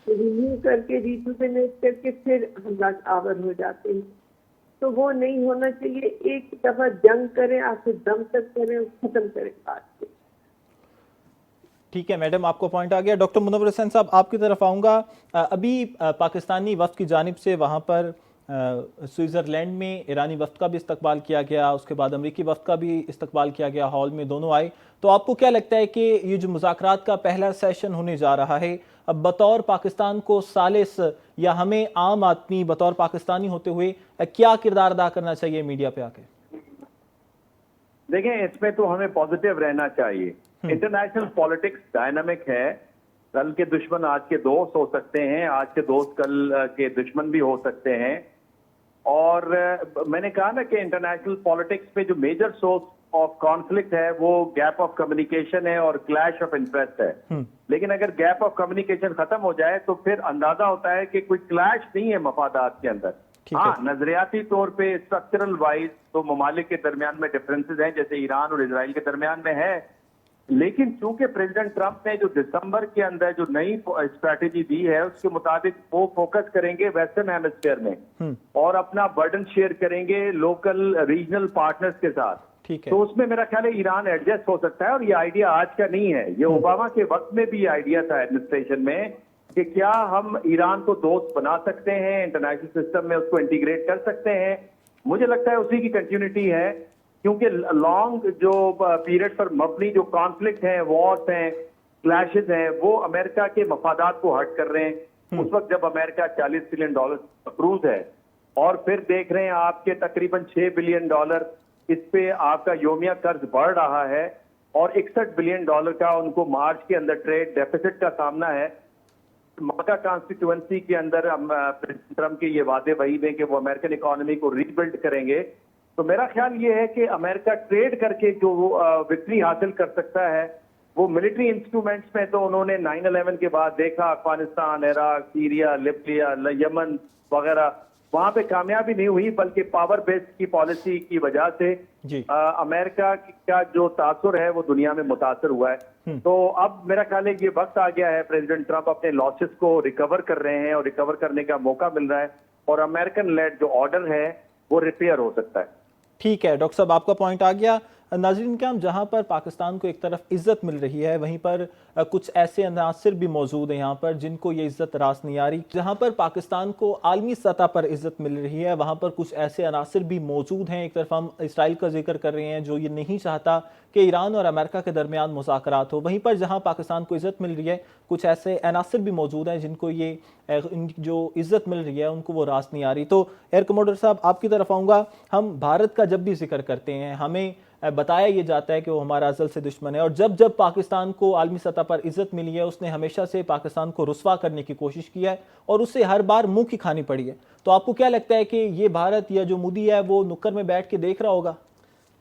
رینیو کر کے ریجووینیٹ کر کے پھر حملہ آور ہو جاتے ہیں. تو وہ نہیں ہونا چاہیے. ایک دفعہ جنگ کریں، آخر دم تک کریں اور ختم کریں بات کو. ٹھیک ہے میڈم، آپ کو پوائنٹ آ گیا. ڈاکٹر منور حسین صاحب آپ کی طرف آؤں گا. ابھی پاکستانی وفد کی جانب سے وہاں پر سوئٹزرلینڈ میں ایرانی وفد کا بھی استقبال کیا گیا، اس کے بعد امریکی وفد کا بھی استقبال کیا گیا، ہال میں دونوں آئے. تو آپ کو کیا لگتا ہے کہ یہ جو مذاکرات کا پہلا سیشن ہونے جا رہا ہے، اب بطور پاکستان کو ثالث یا ہمیں عام آدمی بطور پاکستانی ہوتے ہوئے کیا کردار ادا کرنا چاہیے میڈیا پہ آ کے؟ دیکھیں اس میں تو ہمیں پازیٹیو رہنا چاہیے. انٹرنیشنل پالیٹکس ڈائنامک ہے. کل کے دشمن آج کے دوست ہو سکتے ہیں، آج کے دوست کل کے دشمن بھی ہو سکتے ہیں. اور میں نے کہا نا کہ انٹرنیشنل پالیٹکس میں جو میجر سورس آف کانفلکٹ ہے وہ گیپ آف کمیونیکیشن ہے اور کلیش آف انٹرسٹ ہے. لیکن اگر گیپ آف کمیونیکیشن ختم ہو جائے تو پھر اندازہ ہوتا ہے کہ کوئی کلیش نہیں ہے مفادات کے اندر. ہاں نظریاتی طور پہ اسٹرکچرل وائز تو ممالک کے درمیان میں ڈفرینسز ہیں، جیسے ایران اور اسرائیل کے درمیان میں ہے. لیکن چونکہ پریزیڈنٹ ٹرمپ نے جو دسمبر کے اندر جو نئی اسٹریٹجی دی ہے اس کے مطابق وہ فوکس کریں گے ویسٹرن ہیمسفیئر میں اور اپنا برڈن شیئر کریں گے لوکل ریجنل پارٹنرز کے ساتھ. تو اس میں میرا خیال ہے ایران ایڈجسٹ ہو سکتا ہے. اور یہ آئیڈیا آج کا نہیں ہے، یہ اوباما کے وقت میں بھی یہ آئیڈیا تھا ایڈمنسٹریشن میں کہ کیا ہم ایران کو دوست بنا سکتے ہیں، انٹرنیشنل سسٹم میں اس کو انٹیگریٹ کر سکتے ہیں. مجھے لگتا ہے اسی کی کنٹینیوٹی ہے، کیونکہ لانگ جو پیریڈ پر مبنی جو کانفلکٹ ہیں، وارز ہیں، کلیشز ہیں، وہ امریکہ کے مفادات کو ہرٹ کر رہے ہیں. اس وقت جب امریکہ $40 بلین اپروز ہے اور پھر دیکھ رہے ہیں آپ کے تقریباً $6 بلین اس پہ آپ کا یومیہ قرض بڑھ رہا ہے اور $61 بلین کا ان کو مارچ کے اندر ٹریڈ ڈیفیسٹ کا سامنا ہے. ماکا کانسٹیٹوئنسی کے اندر پریزیڈنٹ ٹرمپ کے یہ وعدے وعید ہیں کہ وہ امریکن اکانومی کو ری بلڈ کریں گے. تو میرا خیال یہ ہے کہ امریکہ ٹریڈ کر کے جو وکٹری حاصل کر سکتا ہے وہ ملٹری انسٹرومنٹس میں تو انہوں نے 9/11 کے بعد دیکھا افغانستان، عراق، سیریا، لیبیا، یمن وغیرہ، وہاں پہ کامیابی نہیں ہوئی، بلکہ پاور بیس کی پالیسی کی وجہ سے جی امریکہ کا جو تاثر ہے وہ دنیا میں متاثر ہوا ہے. تو اب میرا خیال ہے یہ وقت آ گیا ہے، پریزیڈنٹ ٹرمپ اپنے لاسز کو ریکور کر رہے ہیں اور ریکور کرنے کا موقع مل رہا ہے، اور امریکن لیڈ جو آرڈر ہے وہ ریپیئر ہو سکتا ہے. ٹھیک ہے ڈاکٹر صاحب، آپ کا پوائنٹ آ گیا. ناظرین کرام، جہاں پر پاکستان کو ایک طرف عزت مل رہی ہے، وہیں پر کچھ ایسے عناصر بھی موجود ہیں یہاں پر جن کو یہ عزت راس نہیں آ رہی. جہاں پر پاکستان کو عالمی سطح پر عزت مل رہی ہے، وہاں پر کچھ ایسے عناصر بھی موجود ہیں. ایک طرف ہم اسرائیل کا ذکر کر رہے ہیں جو یہ نہیں چاہتا کہ ایران اور امریکہ کے درمیان مذاکرات ہو. وہیں پر جہاں پاکستان کو عزت مل رہی ہے، کچھ ایسے عناصر بھی موجود ہیں جن کو یہ ان جو عزت مل رہی ہے ان کو وہ راس نہیں آ رہی. تو ایئر کموڈر صاحب، آپ کی طرف آؤں گا. ہم بھارت کا جب بھی ذکر کرتے ہیں ہمیں بتایا یہ جاتا ہے کہ وہ ہمارا ازل سے دشمن ہے، اور جب جب پاکستان کو عالمی سطح پر عزت ملی ہے اس نے ہمیشہ سے پاکستان کو رسوا کرنے کی کوشش کی ہے اور اس سے ہر بار منہ کی کھانی پڑی ہے. تو آپ کو کیا لگتا ہے کہ یہ بھارت یا جو مودی ہے وہ نکر میں بیٹھ کے دیکھ رہا ہوگا؟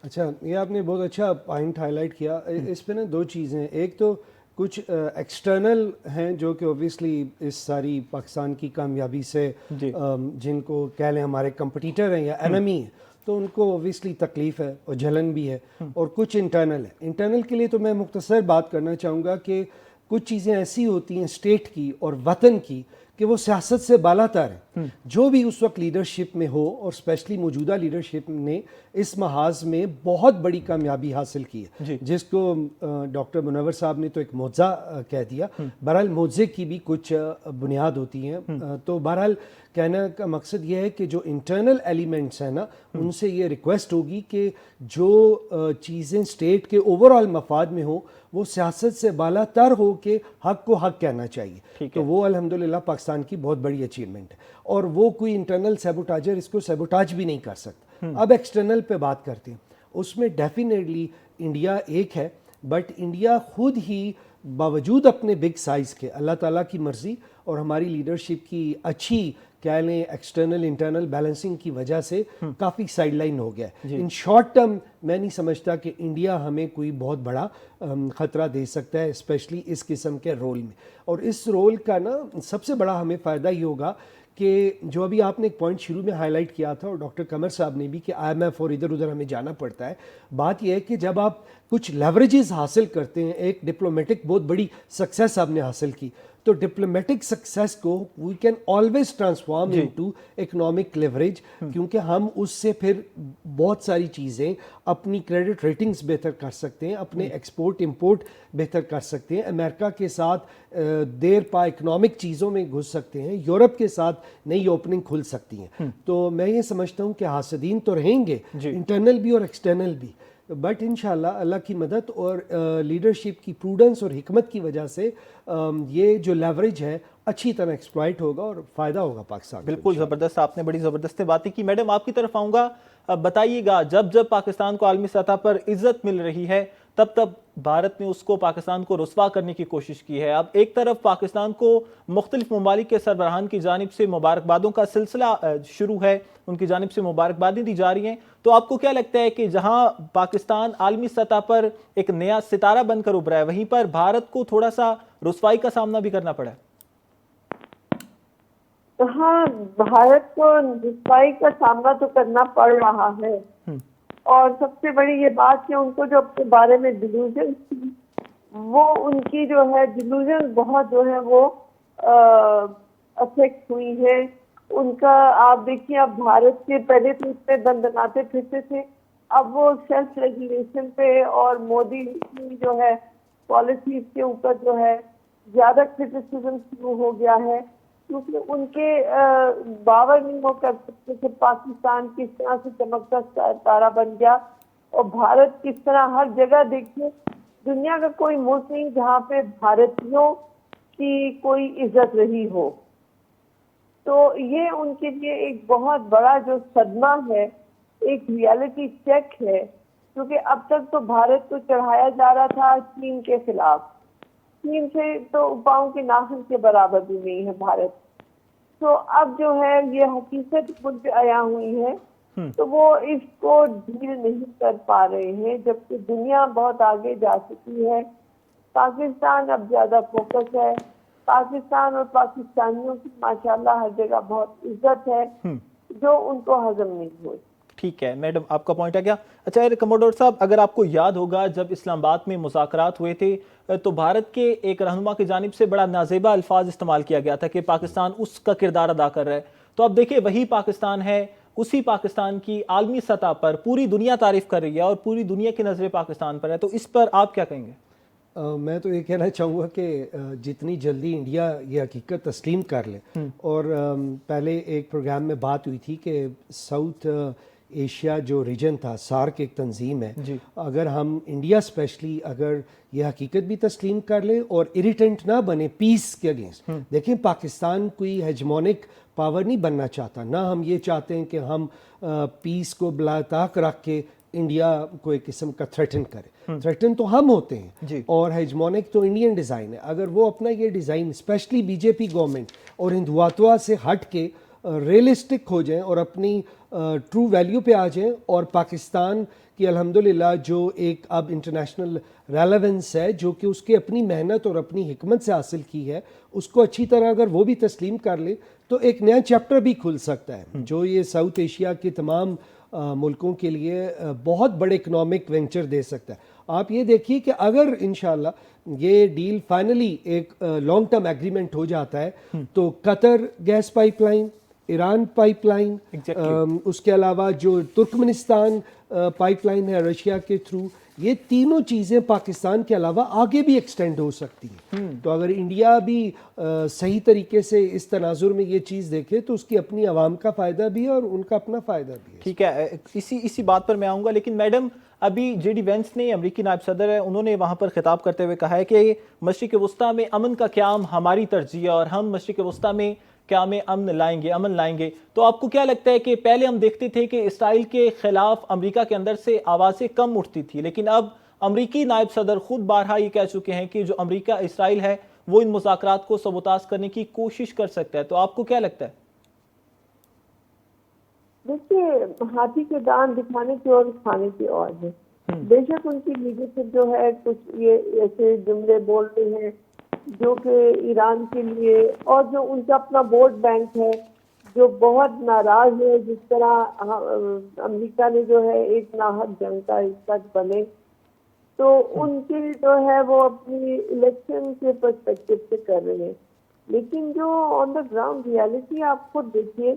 اچھا، یہ آپ نے بہت اچھا پوائنٹ ہائی لائٹ کیا. اس پہ نا دو چیزیں ہیں. ایک تو کچھ ایکسٹرنل ہیں جو کہ اوبیسلی اس ساری پاکستان کی کامیابی سے جن کو کہہ لیں ہمارے کمپٹیٹر ہیں یا اینمی ہیں، تو ان کو اوبیسلی تکلیف ہے اور جلن بھی ہے. اور کچھ انٹرنل ہے. انٹرنل کے لیے تو میں مختصر بات کرنا چاہوں گا کہ کچھ چیزیں ایسی ہوتی ہیں اسٹیٹ کی اور وطن کی کہ وہ سیاست سے بالا تر ہے. جو بھی اس وقت لیڈرشپ میں ہو، اور اسپیشلی موجودہ لیڈرشپ نے اس محاذ میں بہت بڑی کامیابی حاصل کی ہے، جس کو ڈاکٹر منور صاحب نے تو ایک معجزہ کہہ دیا. بہرحال معجزے کی بھی کچھ بنیاد ہوتی ہیں. تو بہرحال کہنے کا مقصد یہ ہے کہ جو انٹرنل ایلیمنٹس ہیں نا، ان سے یہ ریکویسٹ ہوگی کہ جو چیزیں اسٹیٹ کے اوور آل مفاد میں ہوں وہ سیاست سے بالا تر ہو کہ حق کو حق کہنا چاہیے. تو وہ الحمدللہ پاکستان کی بہت بڑی اچیومنٹ ہے، اور وہ کوئی انٹرنل سیبوٹاجر اس کو سیبوٹاج بھی نہیں کر سکتا. اب ایکسٹرنل پہ بات کرتے ہیں. اس میں ڈیفینیٹلی انڈیا ایک ہے، بٹ انڈیا خود ہی باوجود اپنے بگ سائز کے، اللہ تعالیٰ کی مرضی اور ہماری لیڈرشپ کی اچھی کہہ لیں ایکسٹرنل انٹرنل بیلنسنگ کی وجہ سے کافی سائڈ لائن ہو گیا ہے. ان شارٹ ٹرم میں نہیں سمجھتا کہ انڈیا ہمیں کوئی بہت بڑا خطرہ دے سکتا ہے، اسپیشلی اس قسم کے رول میں. اور اس رول کا نا سب سے بڑا ہمیں فائدہ یہ ہوگا کہ جو ابھی آپ نے ایک پوائنٹ شروع میں ہائی لائٹ کیا تھا، اور ڈاکٹر قمر صاحب نے بھی، کہ IMF اور ادھر ادھر ہمیں جانا پڑتا ہے. بات یہ ہے کہ جب آپ کچھ لیوریجز حاصل کرتے ہیں، ایک ڈپلومیٹک بہت بڑی سکسیس آپ نے حاصل کی، تو ڈپلومیٹک سکسیس کو we can always transform into economic leverage, کیونکہ ہم اس سے پھر بہت ساری چیزیں، اپنی کریڈٹ ریٹنگز بہتر کر سکتے ہیں، اپنے ایکسپورٹ امپورٹ بہتر کر سکتے ہیں، امریکہ کے ساتھ دیر پا اکنامک چیزوں میں گھس سکتے ہیں، یورپ کے ساتھ نئی اوپننگ کھل سکتی ہیں. تو میں یہ سمجھتا ہوں کہ حاسدین تو رہیں گے، انٹرنل بھی اور ایکسٹرنل بھی، بٹ انشاءاللہ اللہ کی مدد اور لیڈرشپ کی پروڈنس اور حکمت کی وجہ سے یہ جو لیوریج ہے اچھی طرح ایکسپلائٹ ہوگا اور فائدہ ہوگا پاکستان. بالکل زبردست، آپ نے بڑی زبردست باتیں کی. میڈم، آپ کی طرف آؤں گا. بتائیے گا، جب جب پاکستان کو عالمی سطح پر عزت مل رہی ہے تب تب بھارت نے اس کو پاکستان کو رسوا کرنے کی کوشش کی ہے. اب ایک طرف پاکستان کو مختلف ممالک کے سربراہان کی جانب سے مبارکبادوں کا سلسلہ شروع ہے، ان کی جانب سے مبارکبادیں دی جا رہی ہیں. تو آپ کو کیا لگتا ہے کہ جہاں پاکستان عالمی سطح پر ایک نیا ستارہ بن کر ابھرا ہے، وہیں پر بھارت کو تھوڑا سا رسوائی کا سامنا بھی کرنا پڑا ہے؟ ہاں، بھارت کو رسوائی کا سامنا تو کرنا پڑ رہا ہے، اور سب سے بڑی یہ بات کہ ان کو جو اپنے بارے میں ڈیلوژن تھی، وہ ان کی جو ہے ڈیلوژن بہت جو ہے وہ افیکٹ ہوئی ہے. ان کا آپ دیکھیے، اب بھارت کے پہلے تو اس پہ دندناتے پھرتے تھے، اب وہ سیلف ریگولیشن پہ اور مودی کی جو ہے پالیسیز کے اوپر جو ہے زیادہ کرٹیسزم شروع ہو گیا ہے، کیونکہ ان کے باور نہیں ہو کر سکتے کہ پاکستان کس طرح سے چمکتا ستارہ بن گیا، اور بھارت کس طرح ہر جگہ دیکھیے، دنیا کا کوئی ملک نہیں جہاں پہ بھارتیوں کی کوئی عزت رہی ہو. تو یہ ان کے لیے ایک بہت بڑا جو صدمہ ہے، ایک ریالٹی چیک ہے، کیونکہ اب تک تو بھارت کو چڑھایا جا رہا تھا چین کے خلاف. چین سے تو پاؤں کے ناخن کے برابر بھی نہیں ہے بھارت. تو اب جو ہے یہ حقیقت مجھ پہ آیا ہوئی ہے، تو وہ اس کو ڈیل نہیں کر پا رہے ہیں، جبکہ دنیا بہت آگے جا چکی ہے. پاکستان اب زیادہ فوکس ہے. پاکستان اور پاکستانیوں کی ماشاءاللہ ہر جگہ بہت عزت ہے جو ان کو ہضم نہیں ہوئی. ٹھیک ہے میڈم، آپ کا پوائنٹ آ گیا. اچھا ایئر کموڈور صاحب، اگر آپ کو یاد ہوگا جب اسلام آباد میں مذاکرات ہوئے تھے تو بھارت کے ایک رہنما کی جانب سے بڑا نازیبا الفاظ استعمال کیا گیا تھا کہ پاکستان اس کا کردار ادا کر رہا ہے. تو اب دیکھیں وہی پاکستان ہے، اسی پاکستان کی عالمی سطح پر پوری دنیا تعریف کر رہی ہے اور پوری دنیا کی نظریں پاکستان پر ہے. تو اس پر آپ کیا کہیں گے؟ میں تو یہ کہنا چاہوں گا کہ جتنی جلدی انڈیا یہ حقیقت تسلیم کر لے، اور پہلے ایک پروگرام میں بات ہوئی تھی کہ ساؤتھ ایشیا جو ریجن تھا، سارک ایک تنظیم ہے، اگر ہم انڈیا اسپیشلی اگر یہ حقیقت بھی تسلیم کر لے اور اریٹنٹ نہ بنے پیس کے اگینسٹ. دیکھیں پاکستان کوئی ہیجمونک پاور نہیں بننا چاہتا، نہ ہم یہ چاہتے ہیں کہ ہم پیس کو بلا طاق رکھ کے انڈیا کو ایک قسم کا تھریٹن کرے. تھریٹن تو ہم ہوتے ہیں اور ہیجمونک تو انڈین ڈیزائن ہے. اگر وہ اپنا یہ design especially B J P government اور ہندواتوا سے ہٹ کے ریئلسٹک ہو جائیں اور اپنی ٹرو ویلیو پہ آ جائیں، اور پاکستان کی الحمدللہ جو ایک اب انٹرنیشنل ریلیونس ہے جو کہ اس کی اپنی محنت اور اپنی حکمت سے حاصل کی ہے، اس کو اچھی طرح اگر وہ بھی تسلیم کر لے تو ایک نیا چیپٹر بھی کھل سکتا ہے جو یہ ساؤتھ ایشیا کے تمام ملکوں کے لیے بہت بڑے اکنامک وینچر دے سکتا ہے. آپ یہ دیکھیے کہ اگر انشاءاللہ یہ ڈیل فائنلی ایک لانگ ٹرم ایگریمنٹ ہو جاتا ہے تو Qatar gas pipeline, Iran pipeline, اس کے علاوہ جو ترکمنستان پائپ لائن ہے رشیا کے تھرو، یہ تینوں چیزیں پاکستان کے علاوہ آگے بھی ایکسٹینڈ ہو سکتی ہیں. تو اگر انڈیا بھی صحیح طریقے سے اس تناظر میں یہ چیز دیکھے تو اس کی اپنی عوام کا فائدہ بھی ہے اور ان کا اپنا فائدہ بھی ہے. ٹھیک ہے، اسی بات پر میں آؤں گا. لیکن میڈم ابھی جے ڈی وینس نے، امریکی نائب صدر ہے، انہوں نے وہاں پر خطاب کرتے ہوئے کہا ہے کہ مشرق وسطیٰ میں امن کا قیام ہماری ترجیح ہے اور ہم مشرق وسطیٰ میں قیام امن لائیں گے. تو آپ کو کیا لگتا ہے کہ پہلے ہم دیکھتے تھے کہ اسرائیل کے خلاف امریکہ کے اندر سے آوازیں کم اٹھتی تھی، لیکن اب امریکی نائب صدر خود بارہا یہ کہہ چکے ہیں کہ جو امریکہ اسرائیل ہے وہ ان مذاکرات کو سبوتاژ کرنے کی کوشش کر سکتا ہے. تو آپ کو کیا لگتا ہے؟ دیکھیے ہاتھی کے دان دکھانے کی اور کھانے کی اور ہے. بے شک ان کی لیڈرشپ جو ہے کچھ یہ ایسے جملے بول رہے ہیں جو کہ ایران کے لیے، اور جو ان کا اپنا ووٹ بینک ہے جو بہت ناراض ہے جس طرح امریکہ نے جو ہے ایک ناحق جنگ کا حصہ بنے، تو ان کی جو ہے وہ اپنی الیکشن کے پرسپیکٹو سے کر رہے ہیں. لیکن جو آن دا گراؤنڈ ریالٹی آپ خود دیکھیے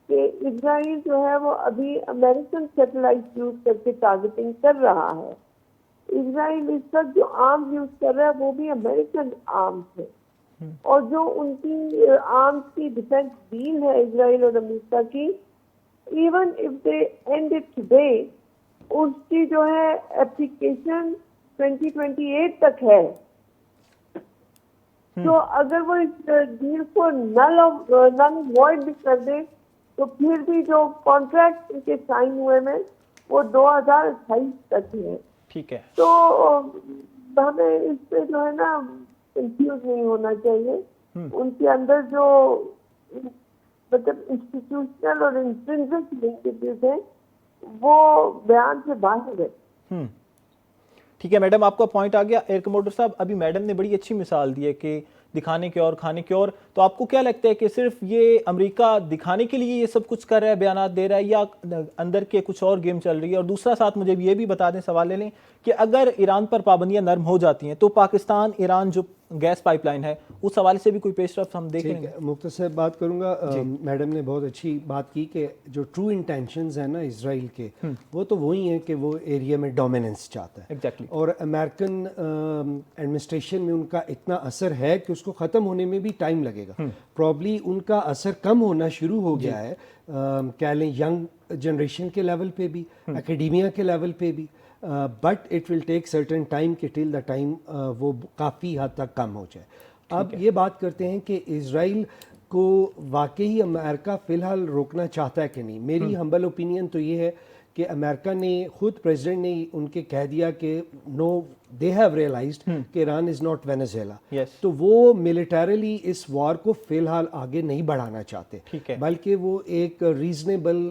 کہ اسرائیل جو ہے وہ ابھی امریکن سیٹلائٹ یوز کر کے ٹارگیٹنگ کر رہا ہے. اسرائیل اس وقت جو آرمز یوز کر رہا ہے وہ بھی امریکن آرمز ہے، اور جو ان کی آرمز کی ڈیفینس ڈیل ہے اسرائیل اور امریکہ کی، even if they end it today, اس کی جو ہے اپلیکیشن 2028 تک ہے. تو اگر وہ اس ڈیل کو نل وائڈ بھی کر دے تو پھر بھی جو کانٹریکٹ ان کے سائن ہوئے میں وہ 2028 تک ہے. ٹھیک ہے، تو ہمیں اس پہ جو ہے نا کنفیوز نہیں ہونا چاہیے. ان کے اندر جو مطلب انسٹیٹیوشنل اور انٹرنسک لنکیجز ہیں وہ بیان سے باہر ہے. ٹھیک ہے میڈم، آپ کا پوائنٹ آ گیا. ایئر کموڈر صاحب، ابھی میڈم نے بڑی اچھی مثال دی ہے کہ دکھانے کے اور کھانے کے اور. تو آپ کو کیا لگتا ہے کہ صرف یہ امریکہ دکھانے کے لیے یہ سب کچھ کر رہا ہے، بیانات دے رہا ہے، یا اندر کے کچھ اور گیم چل رہی ہے؟ اور دوسرا ساتھ مجھے یہ بھی بتا دیں، سوال لے لیں کہ اگر ایران پر پابندیاں نرم ہو جاتی ہیں تو پاکستان ایران جو گیس پائپ لائن ہے اس حوالے سے بھی کوئی پیش رفت ہم دیکھ لیں گے؟ مختصر بات کروں گا. میڈم نے بہت اچھی بات کی کہ جو ٹرو انٹینشنز ہیں نا اسرائیل کے، وہ تو وہی ہیں کہ وہ ایریا میں ڈومیننس چاہتا ہے. ایگزیکٹلی. اور امریکن ایڈمنسٹریشن میں ان کا اتنا اثر ہے کہ اس کو ختم ہونے میں بھی ٹائم لگے گا. پرابلی ان کا اثر کم ہونا شروع ہو گیا ہے، کہہ لیں ینگ جنریشن کے لیول پہ بھی، اکیڈیمیا کے لیول پہ بھی، but it will take certain time کہ ٹل دا ٹائم وہ کافی حد تک کم ہو جائے. اب یہ بات کرتے ہیں کہ اسرائیل کو واقعی امریکہ فی الحال روکنا چاہتا ہے کہ نہیں. میری ہمبل اوپینین تو یہ ہے کہ امریکہ نے خود پریزیڈنٹ نے ان کے کہہ دیا کہ نو دے ہیو ریئلائزڈ کہ Iran is not Venezuela, Yes. تو وہ ملیٹریلی اس وار کو فی الحال آگے نہیں بڑھانا چاہتے، ٹھیک ہے. بلکہ وہ ایک ریزنیبل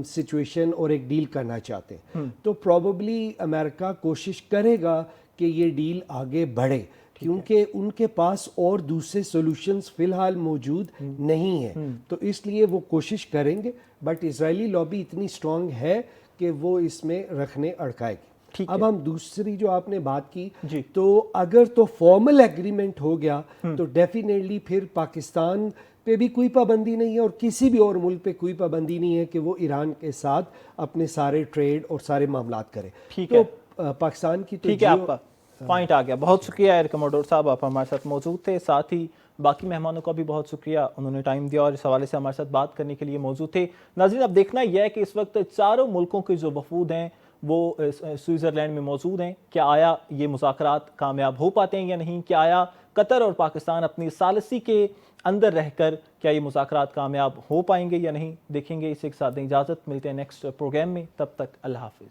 سچویشن اور ایک ڈیل کرنا چاہتے ہیں. تو پروبیبلی امریکہ کوشش کرے گا کہ یہ ڈیل آگے بڑھے، کیونکہ ان کے پاس اور دوسرے سولوشنز فی الحال موجود نہیں ہیں، تو اس لیے وہ کوشش کریں گے. بٹ اسرائیلی لابی اتنی اسٹرانگ ہے کہ وہ اس میں رکھنے اڑکائے گی. اب ہم دوسری جو آپ نے بات کی، تو اگر تو فارمل ایگریمنٹ ہو گیا تو ڈیفینیٹلی پھر پاکستان پہ بھی کوئی پابندی نہیں ہے اور کسی بھی اور ملک پہ کوئی پابندی نہیں ہے کہ وہ ایران کے ساتھ اپنے سارے ٹریڈ اور سارے معاملات کرے. تو پاکستان کی ٹھیک ہے، آپ کا پوائنٹ آ گیا. بہت شکریہ ایئر کموڈور صاحب، آپ ہمارے ساتھ موجود تھے. ساتھ ہی باقی مہمانوں کا بھی بہت شکریہ، انہوں نے ٹائم دیا اور اس حوالے سے ہمارے ساتھ بات کرنے کے لیے موجود تھے. ناظرین، اب دیکھنا یہ ہے کہ اس وقت چاروں ملکوں کے جو وفود ہیں وہ سوئٹزرلینڈ میں موجود ہیں. کیا آیا یہ مذاکرات کامیاب ہو پاتے ہیں یا نہیں؟ کیا آیا قطر اور پاکستان اپنی ثالثی کے اندر رہ کر کیا یہ مذاکرات کامیاب ہو پائیں گے یا نہیں؟ دیکھیں گے. اس ایک ساتھ اجازت، ملتے ہیں نیکسٹ پروگرام میں. تب تک اللہ حافظ.